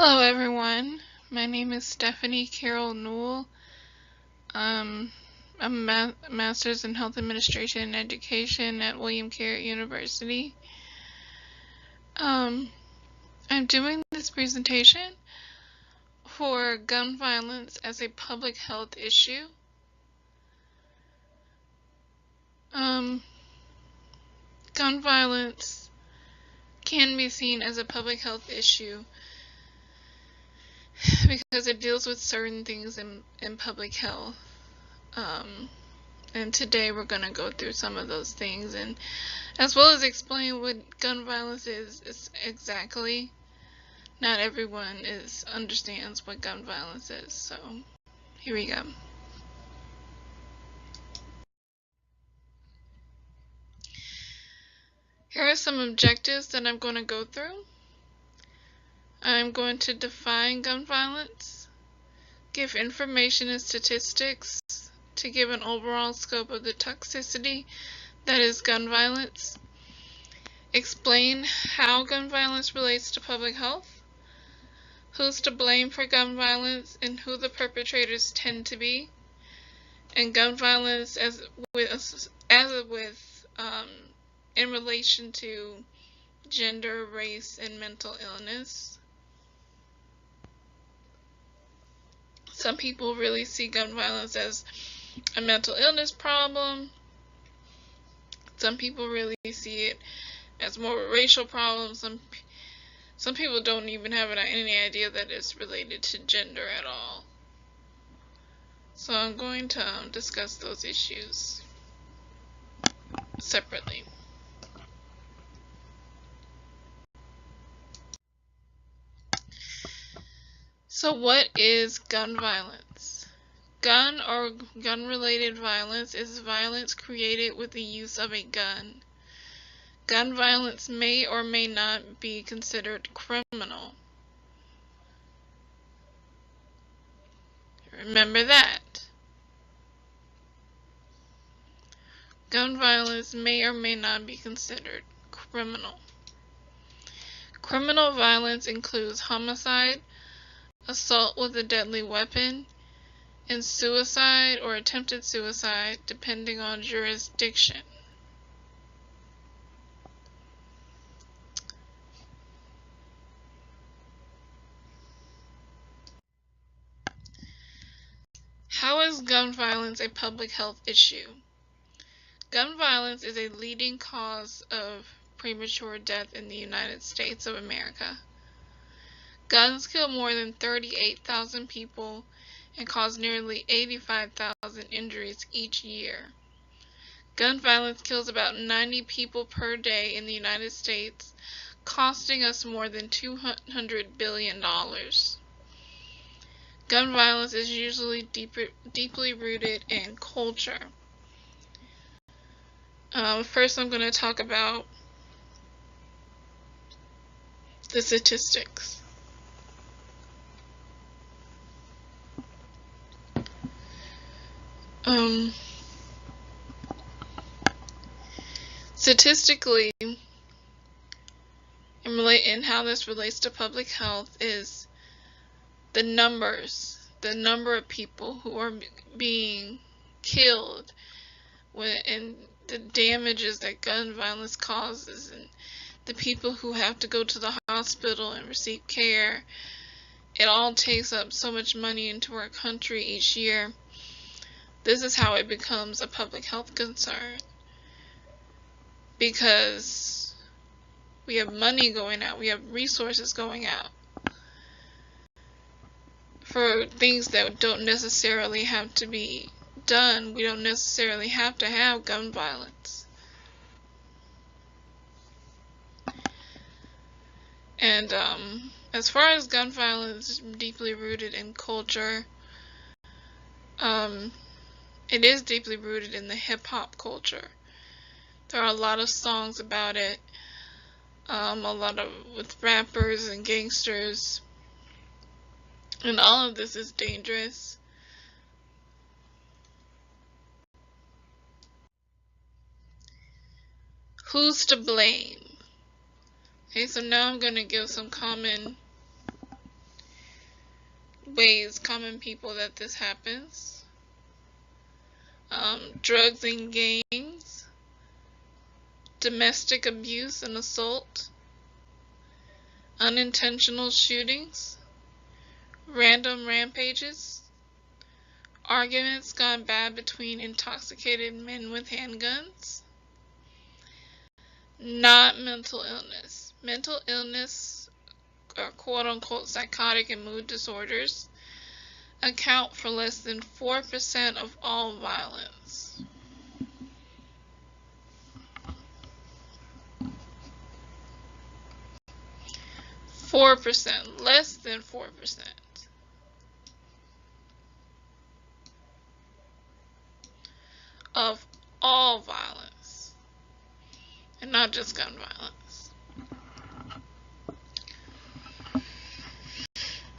Hello everyone, my name is Stephanie Carol Newell. I'm a master's in health administration and education at William Carey University. I'm doing this presentation for gun violence as a public health issue. Gun violence can be seen as a public health issue because it deals with certain things in public health. And today we're going to go through some of those things, and as well as explain what gun violence is exactly. Not everyone understands what gun violence is, so here we go. Here are some objectives that I'm going to go through. I'm going to define gun violence, give information and statistics to give an overall scope of the toxicity that is gun violence, explain how gun violence relates to public health, who's to blame for gun violence and who the perpetrators tend to be, and gun violence in relation to gender, race, and mental illness. Some people really see gun violence as a mental illness problem. Some people really see it as more a racial problem. Some people don't even have any idea that it's related to gender at all. So I'm going to discuss those issues separately. So what is gun violence? Gun or gun-related violence is violence created with the use of a gun. Gun violence may or may not be considered criminal. Remember that. Gun violence may or may not be considered criminal. Criminal violence includes homicide, assault with a deadly weapon, and suicide or attempted suicide, depending on jurisdiction. How is gun violence a public health issue? Gun violence is a leading cause of premature death in the United States of America. Guns kill more than 38,000 people and cause nearly 85,000 injuries each year. Gun violence kills about 90 people per day in the United States, costing us more than $200 billion. Gun violence is usually deeply rooted in culture. First, I'm going to talk about the statistics. Statistically, and how this relates to public health is the number of people who are being killed and the damages that gun violence causes, and the people who have to go to the hospital and receive care. It all takes up so much money into our country each year. This is how it becomes a public health concern, because we have money going out, we have resources going out for things that don't necessarily have to be done. We don't necessarily have to have gun violence. And as far as gun violence is deeply rooted in culture, it is deeply rooted in the hip-hop culture. There are a lot of songs about it, with rappers and gangsters, and all of this is dangerous. Who's to blame? Okay, so now I'm going to give some common ways, common people that this happens. Drugs and gangs, domestic abuse and assault, unintentional shootings, random rampages, arguments gone bad between intoxicated men with handguns. Not mental illness. Mental illness, or quote-unquote psychotic and mood disorders, account for less than 4% of all violence. 4%, less than 4% of all violence, and not just gun violence.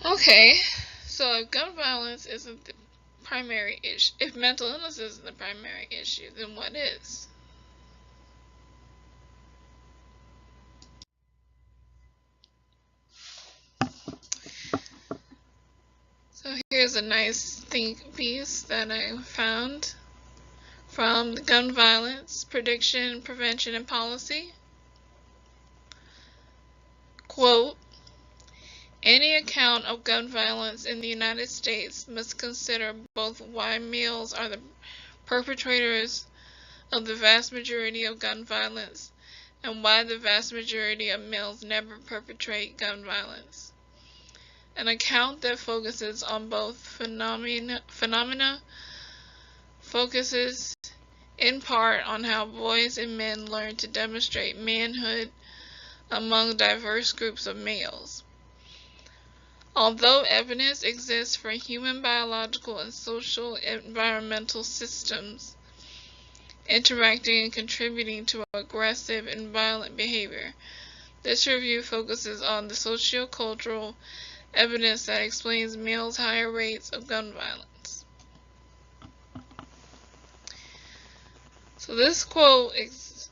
Okay, so if gun violence isn't the primary issue, if mental illness isn't the primary issue, then what is? So here's a nice think piece that I found from the Gun Violence Prediction, Prevention, and Policy. Quote, any account of gun violence in the United States must consider both why males are the perpetrators of the vast majority of gun violence and why the vast majority of males never perpetrate gun violence. An account that focuses on both phenomena focuses in part on how boys and men learn to demonstrate manhood among diverse groups of males. Although evidence exists for human biological and social environmental systems interacting and contributing to aggressive and violent behavior, this review focuses on the socio-cultural evidence that explains males' higher rates of gun violence. So this quote is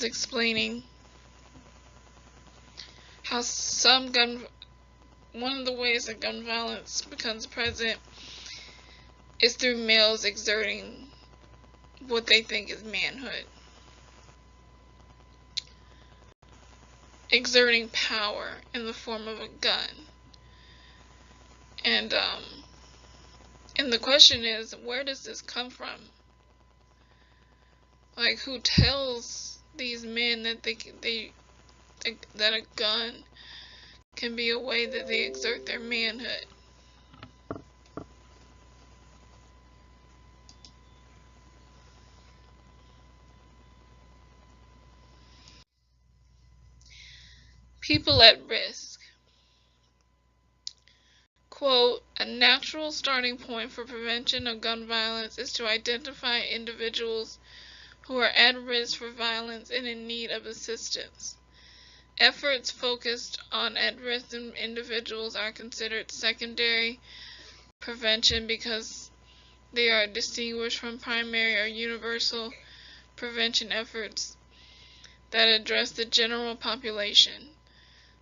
explaining how one of the ways that gun violence becomes present is through males exerting what they think is manhood. Exerting power in the form of a gun. And the question is, where does this come from? Like, who tells these men that that a gun can be a way that they exert their manhood? People at risk. Quote, a natural starting point for prevention of gun violence is to identify individuals who are at risk for violence and in need of assistance. Efforts focused on at-risk individuals are considered secondary prevention because they are distinguished from primary or universal prevention efforts that address the general population.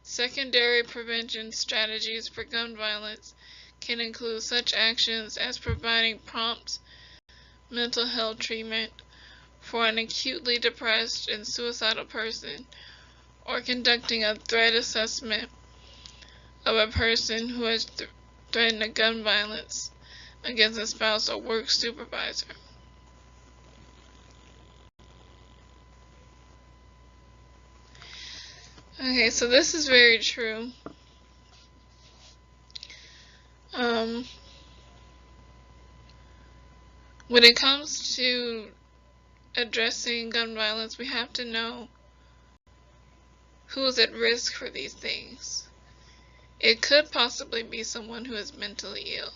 Secondary prevention strategies for gun violence can include such actions as providing prompt mental health treatment for an acutely depressed and suicidal person, or conducting a threat assessment of a person who has threatened a gun violence against a spouse or work supervisor. Okay, so this is very true. When it comes to addressing gun violence, we have to know who is at risk for these things. It could possibly be someone who is mentally ill.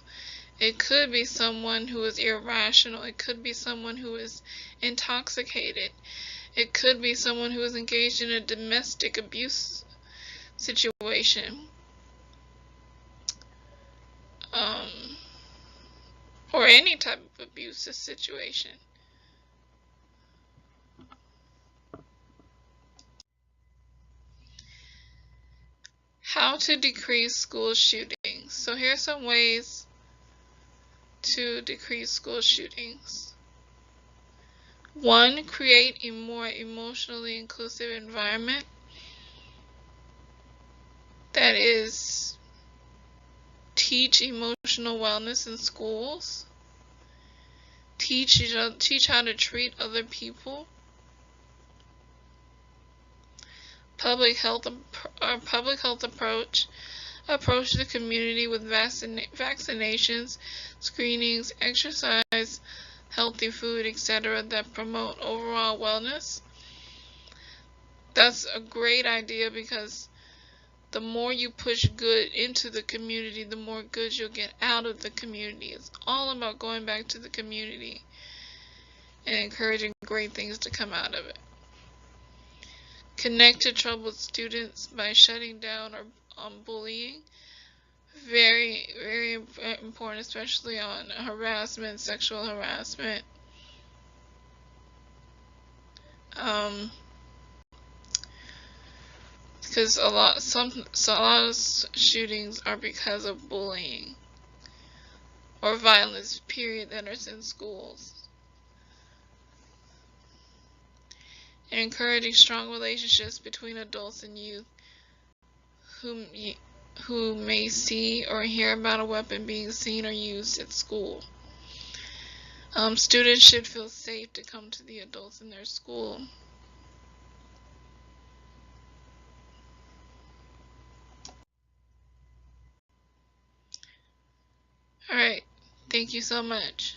It could be someone who is irrational. It could be someone who is intoxicated. It could be someone who is engaged in a domestic abuse situation. Or any type of abusive situation. How to decrease school shootings. So here's some ways to decrease school shootings. 1. Create a more emotionally inclusive environment. That is, teach emotional wellness in schools. Teach how to treat other people. Public health approach the community with vaccinations, screenings, exercise, healthy food, etc. that promote overall wellness. That's a great idea, because the more you push good into the community, the more good you'll get out of the community. It's all about going back to the community and encouraging great things to come out of it. Connect to troubled students by shutting down on bullying. Very, very important, especially on harassment, sexual harassment. Because a lot of shootings are because of bullying or violence, period, that is in schools. And encouraging strong relationships between adults and youth who may see or hear about a weapon being seen or used at school. Students should feel safe to come to the adults in their school. Alright, thank you so much.